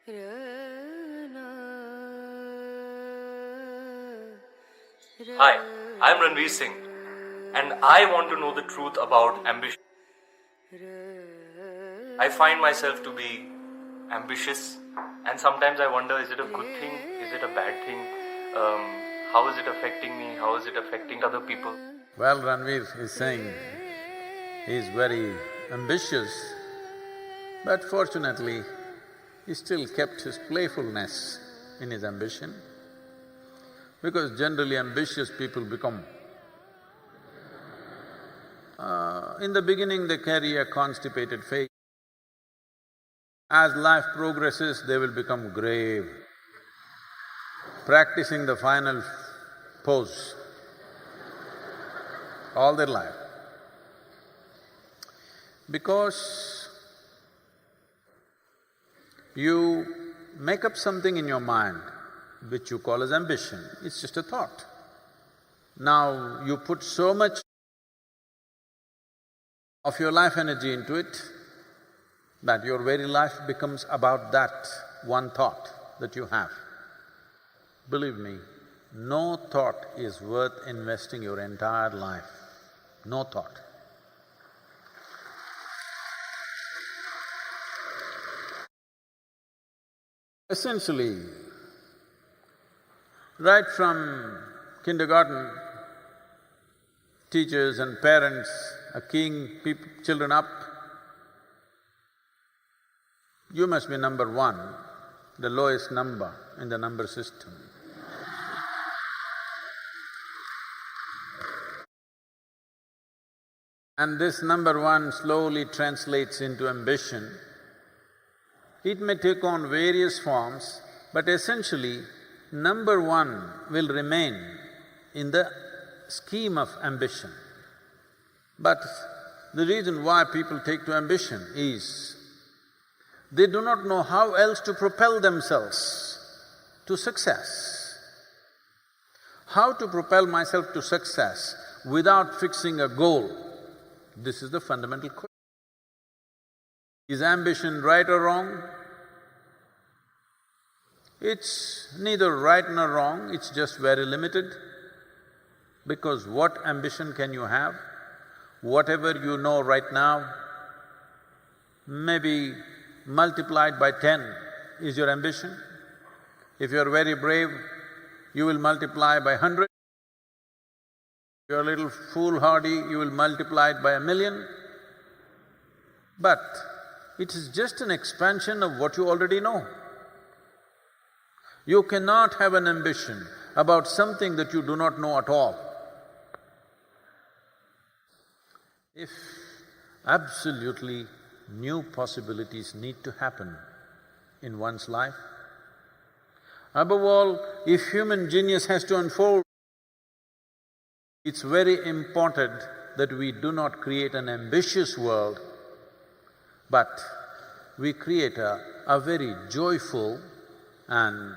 Hi, I'm Ranveer Singh, and I want to know the truth about ambition. I find myself to be ambitious, and sometimes I wonder, is it a good thing? Is it a bad thing? How is it affecting me? How is it affecting other people? Well, Ranveer is saying he is very ambitious, but fortunately, he still kept his playfulness in his ambition, because generally ambitious people become… in the beginning they carry a constipated face. As life progresses, they will become grave, practicing the final pose all their life. Because you make up something in your mind which you call as ambition, it's just a thought. Now you put so much of your life energy into it that your very life becomes about that one thought that you have. Believe me, no thought is worth investing your entire life, no thought. Essentially, right from kindergarten, teachers and parents are keying children up. You must be number one, the lowest number in the number system. And this number one slowly translates into ambition. It may take on various forms, but essentially, number one will remain in the scheme of ambition. But the reason why people take to ambition is they do not know how else to propel themselves to success. How to propel myself to success without fixing a goal? This is the fundamental question. Is ambition right or wrong? It's neither right nor wrong, it's just very limited. Because what ambition can you have? Whatever you know right now, maybe multiplied by 10 is your ambition. If you're very brave, you will multiply by 100. If you're a little foolhardy, you will multiply it by 1,000,000. But it is just an expansion of what you already know. You cannot have an ambition about something that you do not know at all. If absolutely new possibilities need to happen in one's life, above all, if human genius has to unfold, it's very important that we do not create an ambitious world, but we create a very joyful and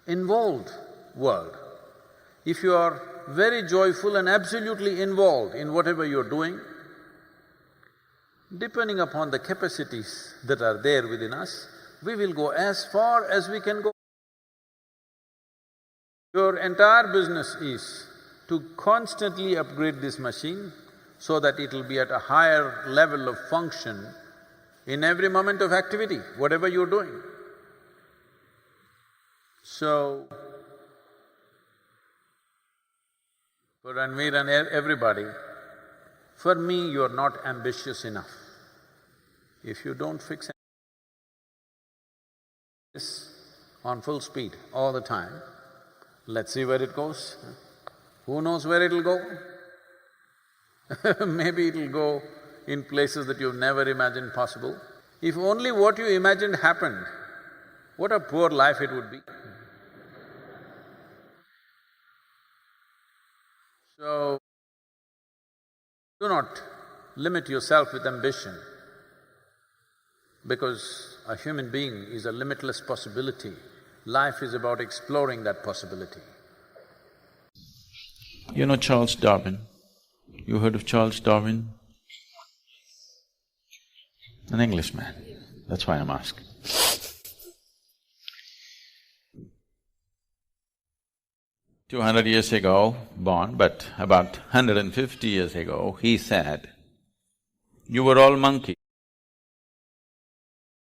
involved world. If you are very joyful and absolutely involved in whatever you're doing, depending upon the capacities that are there within us, we will go as far as we can go. Your entire business is to constantly upgrade this machine so that it will be at a higher level of function in every moment of activity, whatever you're doing. So, for Ranveer and everybody, for me, you're not ambitious enough. If you don't fix this on full speed all the time, let's see where it goes. Who knows where it'll go? Maybe it'll go in places that you've never imagined possible. If only what you imagined happened, what a poor life it would be. So, do not limit yourself with ambition, because a human being is a limitless possibility. Life is about exploring that possibility. You know Charles Darwin? You heard of Charles Darwin? An Englishman, that's why I'm asking. 200 years ago born, but about 150 years ago, he said, "You were all monkeys."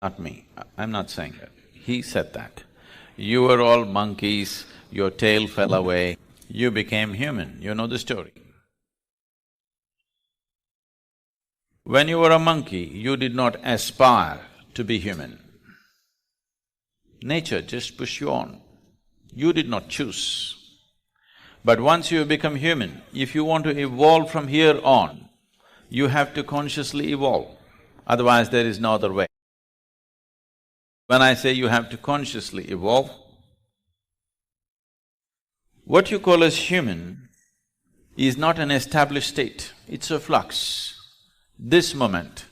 Not me, I'm not saying that. He said that. "You were all monkeys, your tail fell away, you became human." You know the story. When you were a monkey, you did not aspire to be human. Nature just pushed you on. You did not choose. But once you have become human, if you want to evolve from here on, you have to consciously evolve, otherwise there is no other way. When I say you have to consciously evolve, what you call as human is not an established state, it's a flux. This moment,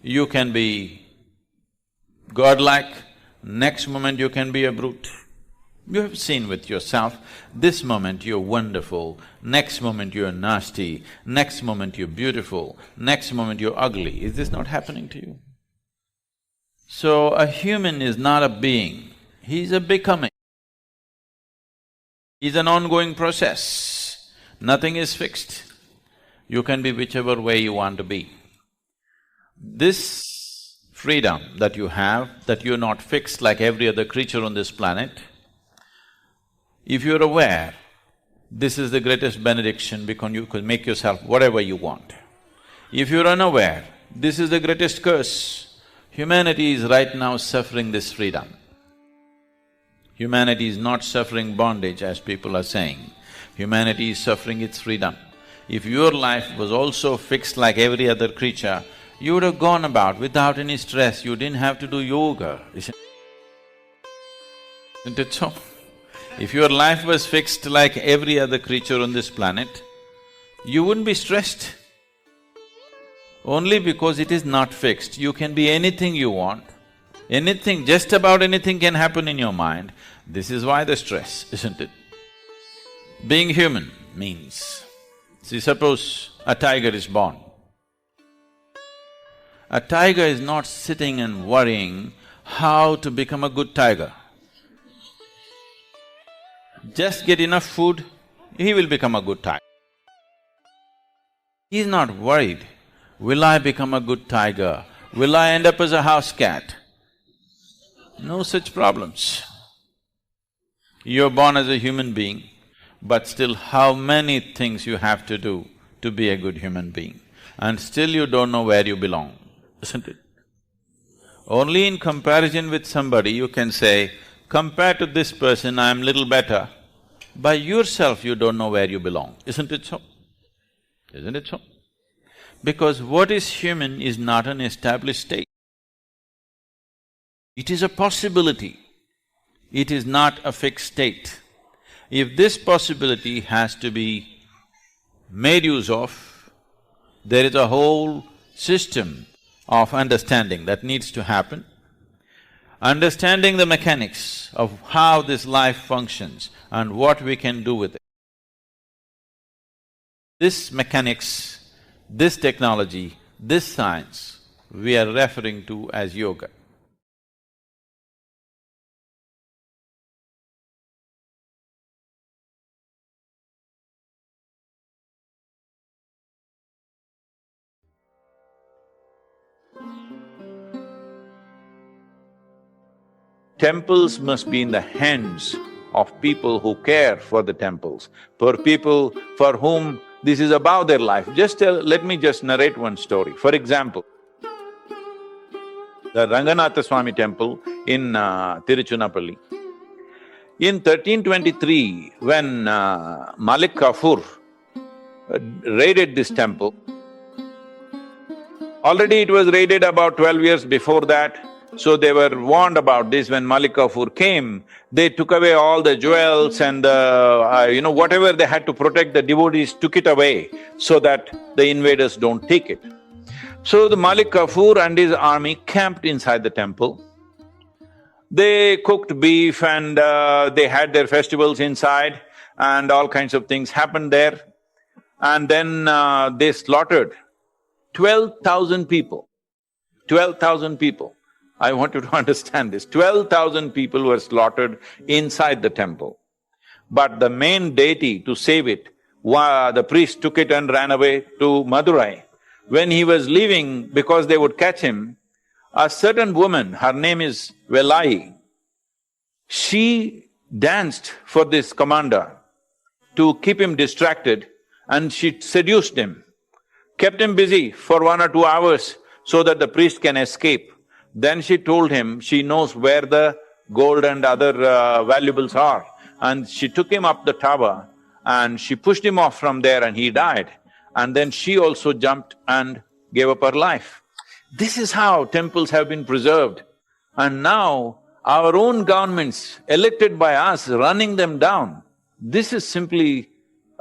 you can be godlike, next moment you can be a brute. You have seen with yourself, this moment you're wonderful, next moment you're nasty, next moment you're beautiful, next moment you're ugly. Is this not happening to you? So, a human is not a being, he's a becoming. He's an ongoing process. Nothing is fixed. You can be whichever way you want to be. This freedom that you have, that you're not fixed like every other creature on this planet, if you're aware, this is the greatest benediction because you could make yourself whatever you want. If you're unaware, this is the greatest curse. Humanity is right now suffering this freedom. Humanity is not suffering bondage as people are saying. Humanity is suffering its freedom. If your life was also fixed like every other creature, you would have gone about without any stress, you didn't have to do yoga, isn't it so? If your life was fixed like every other creature on this planet, you wouldn't be stressed. Only because it is not fixed, you can be anything you want, anything, just about anything can happen in your mind. This is why the stress, isn't it? Being human means, see, suppose a tiger is born. A tiger is not sitting and worrying how to become a good tiger. Just get enough food, he will become a good tiger. He's not worried, will I become a good tiger? Will I end up as a house cat? No such problems. You're born as a human being, but still how many things you have to do to be a good human being, and still you don't know where you belong, isn't it? Only in comparison with somebody you can say, compared to this person, I'm little better. By yourself you don't know where you belong, isn't it so? Isn't it so? Because what is human is not an established state. It is a possibility, it is not a fixed state. If this possibility has to be made use of, there is a whole system of understanding that needs to happen. Understanding the mechanics of how this life functions and what we can do with it. This mechanics, this technology, this science, we are referring to as yoga. Temples must be in the hands of people who care for the temples, for people for whom this is above their life. Let me just narrate one story. For example, the Ranganatha Swami temple in Tiruchunnappally. In 1323, when Malik Kafur raided this temple, already it was raided about 12 years before that. So they were warned about this. When Malik Kafur came, they took away all the jewels and whatever they had to protect the devotees took it away so that the invaders don't take it. So the Malik Kafur and his army camped inside the temple. They cooked beef and they had their festivals inside and all kinds of things happened there. And then they slaughtered 12,000 people. 12,000 people. I want you to understand this. 12,000 people were slaughtered inside the temple. but the main deity to save it, the priest took it and ran away to Madurai. When he was leaving, because they would catch him, a certain woman, her name is Velai, she danced for this commander to keep him distracted, and she seduced him, kept him busy for 1 or 2 hours so that the priest can escape. Then she told him she knows where the gold and other valuables are, and she took him up the tower and she pushed him off from there and he died. And then she also jumped and gave up her life. This is how temples have been preserved. And now our own governments, elected by us, running them down, this is simply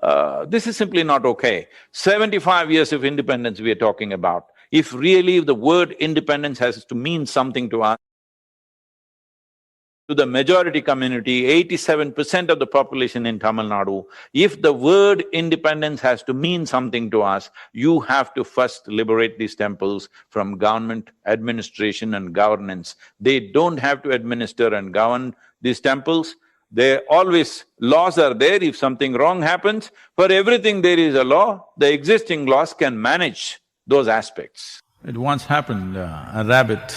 not okay. 75 years of independence we are talking about. If really the word independence has to mean something to us, to the majority community, 87% of the population in Tamil Nadu, if the word independence has to mean something to us, you have to first liberate these temples from government administration and governance. They don't have to administer and govern these temples. Laws are there. If something wrong happens, for everything there is a law. The existing laws can manage those aspects. It once happened, a rabbit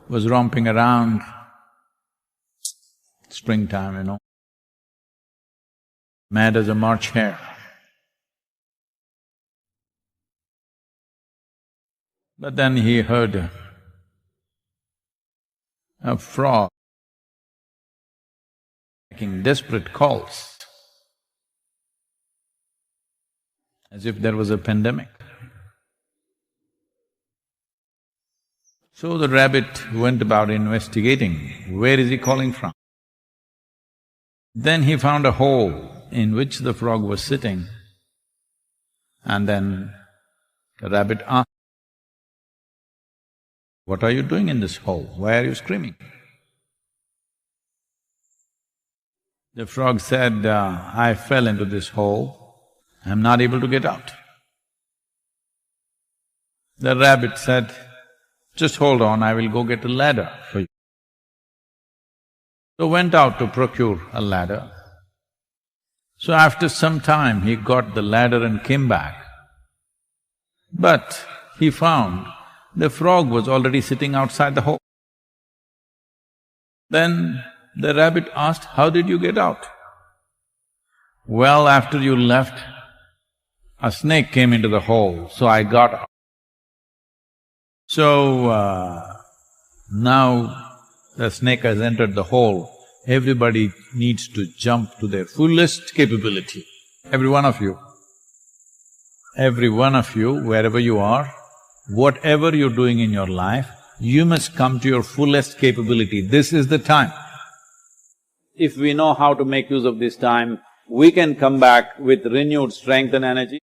was romping around, springtime, mad as a March hare. But then he heard a frog making desperate calls, as if there was a pandemic. So the rabbit went about investigating, where is he calling from? Then he found a hole in which the frog was sitting, and then the rabbit asked, "What are you doing in this hole? Why are you screaming?" The frog said, "I fell into this hole, I'm not able to get out." The rabbit said, "Just hold on, I will go get a ladder for you." So went out to procure a ladder. So after some time, he got the ladder and came back. But he found the frog was already sitting outside the hole. Then the rabbit asked, "How did you get out?" "Well, after you left, a snake came into the hole, so I got out." So, now the snake has entered the hole, everybody needs to jump to their fullest capability. Every one of you, wherever you are, whatever you're doing in your life, you must come to your fullest capability. This is the time. If we know how to make use of this time, we can come back with renewed strength and energy.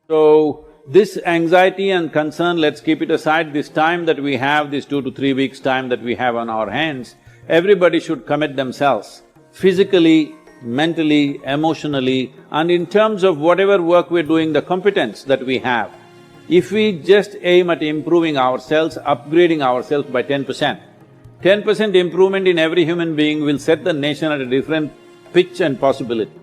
So, this anxiety and concern, let's keep it aside. This time that we have, this 2 to 3 weeks' time that we have on our hands, everybody should commit themselves physically, mentally, emotionally, and in terms of whatever work we're doing, the competence that we have. If we just aim at improving ourselves, upgrading ourselves by 10%, 10% improvement in every human being will set the nation at a different pitch and possibility.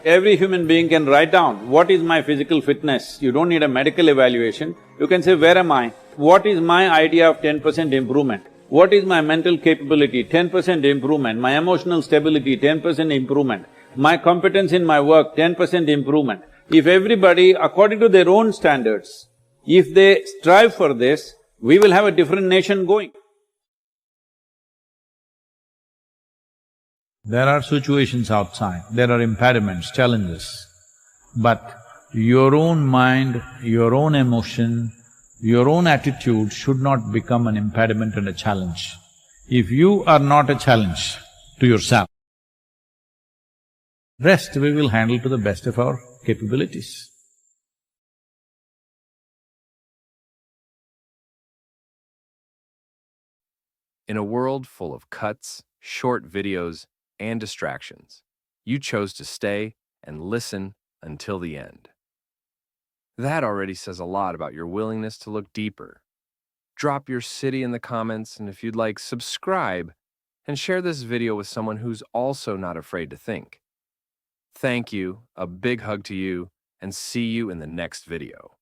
Every human being can write down, what is my physical fitness? You don't need a medical evaluation. You can say, where am I? What is my idea of 10% improvement? What is my mental capability? 10% improvement. My emotional stability, 10% improvement. My competence in my work, 10% improvement. If everybody, according to their own standards, if they strive for this, we will have a different nation going. There are situations outside, there are impediments, challenges, but your own mind, your own emotion, your own attitude should not become an impediment and a challenge. If you are not a challenge to yourself, rest we will handle to the best of our capabilities. In a world full of cuts, short videos, and distractions, you chose to stay and listen until the end. That already says a lot about your willingness to look deeper. Drop your city in the comments, and if you'd like, subscribe and share this video with someone who's also not afraid to think. Thank you, a big hug to you, and see you in the next video.